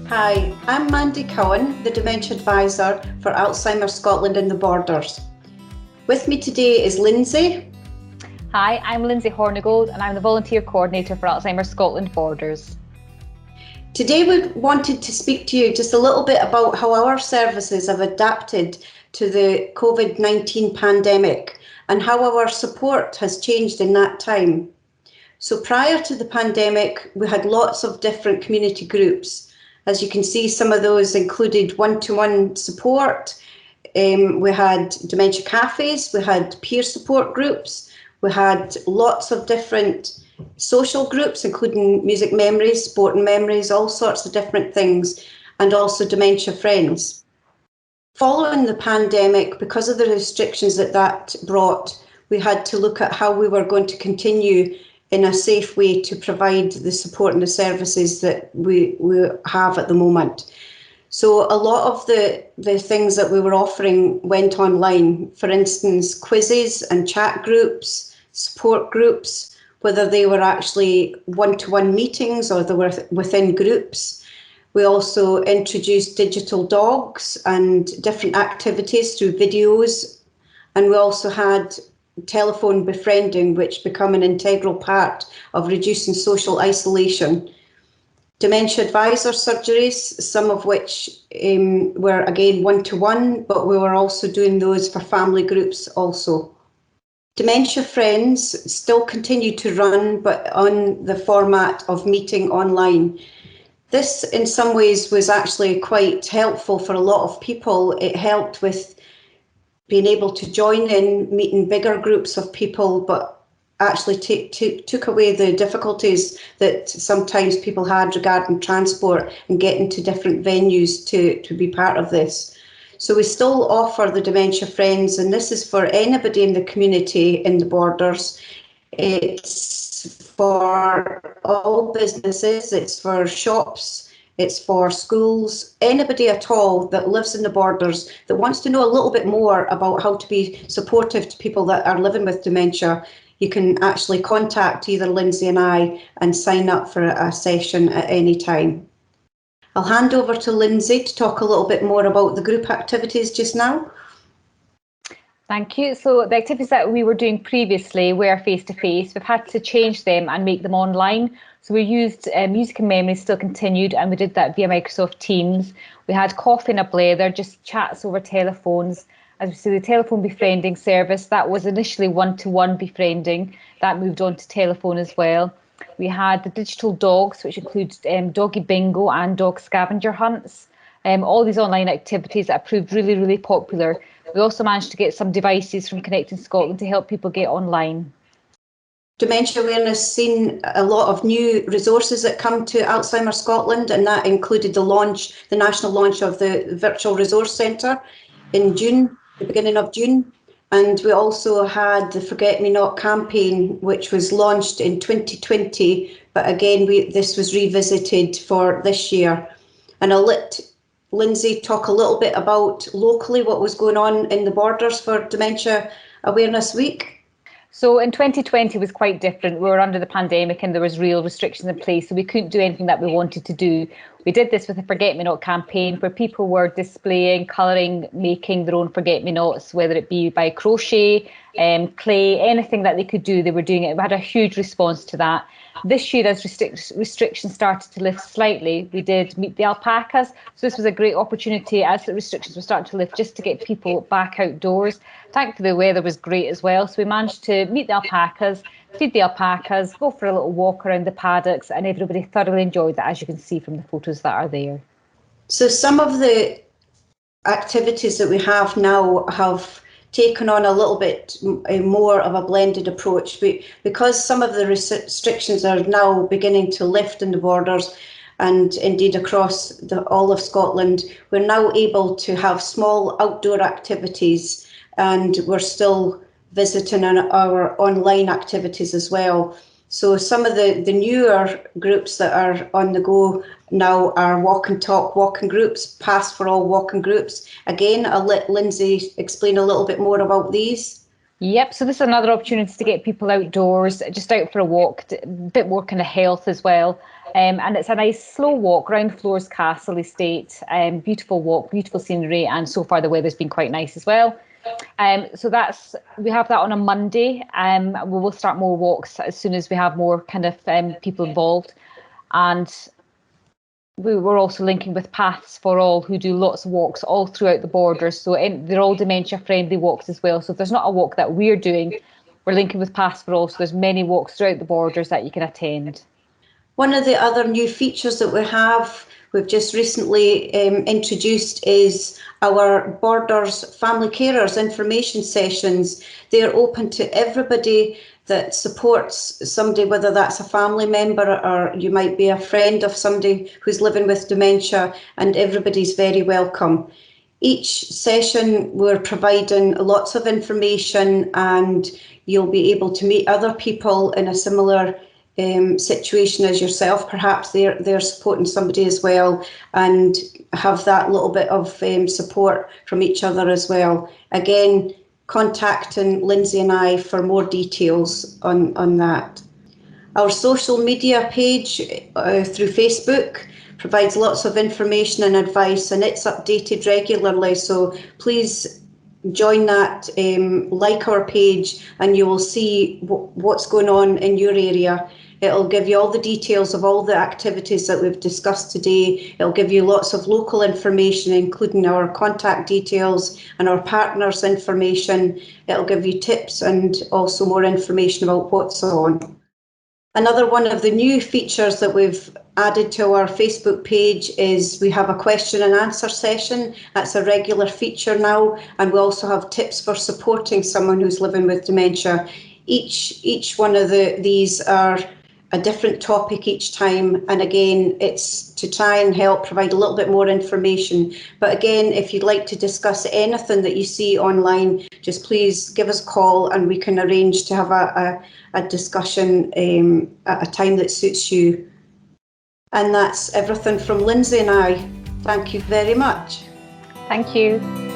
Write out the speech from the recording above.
Hi, I'm Mandy Cowan, the Dementia Advisor for Alzheimer Scotland Borders. With me today is Lyndsay. Hi, I'm Lyndsay Hornigold and I'm the Volunteer Coordinator for Alzheimer Scotland Borders. Today we wanted to speak to you just a little bit about how our services have adapted to the COVID-19 pandemic and how our support has changed in that time. So prior to the pandemic, we had lots of different community groups. As you can see, some of those included one-to-one support. We had dementia cafes, we had peer support groups, we had lots of different social groups, including music memories, sport and memories, all sorts of different things, and also Dementia Friends. Following the pandemic, because of the restrictions that brought, we had to look at how we were going to continue in a safe way to provide the support and the services that we have at the moment. So a lot of the things that we were offering went online. For instance, quizzes and chat groups, support groups, whether they were actually one-to-one meetings or they were within groups. We also introduced digital dogs and different activities through videos. And we also had telephone befriending, which become an integral part of reducing social isolation. Dementia advisor surgeries, some of which were again one-to-one, but we were also doing those for family groups also. Dementia Friends still continue to run, but on the format of meeting online. This in some ways was actually quite helpful for a lot of people. It helped with being able to join in, meeting bigger groups of people, but actually took away the difficulties that sometimes people had regarding transport and getting to different venues to be part of this. So we still offer the Dementia Friends, and this is for anybody in the community in the borders. It's for all businesses, it's for shops, it's for schools, anybody at all that lives in the borders that wants to know a little bit more about how to be supportive to people that are living with dementia. You can actually contact either Lyndsay and I and sign up for a session at any time. I'll hand over to Lyndsay to talk a little bit more about the group activities just now. Thank you. So the activities that we were doing previously were face-to-face. We've had to change them and make them online. So we used music and memories still continued, and we did that via Microsoft Teams. We had coffee and a blether, just chats over telephones. As we see, the telephone befriending service, that was initially one-to-one befriending. That moved on to telephone as well. We had the digital dogs, which includes doggy bingo and dog scavenger hunts. All these online activities that proved really, really popular. We also managed to get some devices from Connecting Scotland to help people get online. Dementia Awareness seen a lot of new resources that come to Alzheimer Scotland, and that included the national launch of the Virtual Resource Centre in June, the beginning of June. And we also had the Forget Me Not campaign, which was launched in 2020, but again, this was revisited for this year. And I'll let Lyndsay talk a little bit about locally what was going on in the borders for Dementia Awareness Week. So in 2020 was quite different. We were under the pandemic and there was real restrictions in place, so we couldn't do anything that we wanted to do. We did this with a Forget Me Not campaign where people were displaying, colouring, making their own Forget Me Nots, whether it be by crochet, clay, anything that they could do, they were doing it. We had a huge response to that. This year, as restrictions started to lift slightly, we did meet the Alpacas. So this was a great opportunity as the restrictions were starting to lift, just to get people back outdoors. Thankfully, the weather was great as well. So we managed to meet the Alpacas, feed the Alpacas, go for a little walk around the paddocks, and everybody thoroughly enjoyed that, as you can see from the photos that are there. So some of the activities that we have now have taken on a little bit more of a blended approach. Because some of the restrictions are now beginning to lift in the borders and indeed across all of Scotland, we're now able to have small outdoor activities, and we're still visiting our online activities as well. So some of the newer groups that are on the go now are walk and talk walking groups, Pass for All walking groups. Again, I'll let Lyndsay explain a little bit more about these. Yep, so this is another opportunity to get people outdoors, just out for a walk, a bit more kind of health as well. And it's a nice slow walk, ground floors Castle Estate, beautiful walk, beautiful scenery, and so far the weather's been quite nice as well. So we have that on a Monday. We will start more walks as soon as we have more kind of people involved. And we're also linking with Paths for All, who do lots of walks all throughout the borders. So they're all dementia friendly walks as well. So if there's not a walk that we're doing, we're linking with Paths for All. So there's many walks throughout the borders that you can attend. One of the other new features that we've just recently introduced is our Borders Family Carers information sessions. They're open to everybody that supports somebody, whether that's a family member or you might be a friend of somebody who's living with dementia, and everybody's very welcome. Each session we're providing lots of information, and you'll be able to meet other people in a similar situation as yourself. Perhaps they're supporting somebody as well, and have that little bit of support from each other as well. Again, contacting Lyndsay and I for more details on that. Our social media page through Facebook provides lots of information and advice, and it's updated regularly, so please join that, like our page, and you will see what's going on in your area. It'll give you all the details of all the activities that we've discussed today. It'll give you lots of local information, including our contact details and our partners' information. It'll give you tips and also more information about what's on. Another one of the new features that we've added to our Facebook page is we have a question and answer session. That's a regular feature now, and we also have tips for supporting someone who's living with dementia. Each one of these are a different topic each time, and again, it's to try and help provide a little bit more information. But again, if you'd like to discuss anything that you see online, just please give us a call and we can arrange to have a discussion at a time that suits you. And that's everything from Lyndsay and I. Thank you very much. Thank you.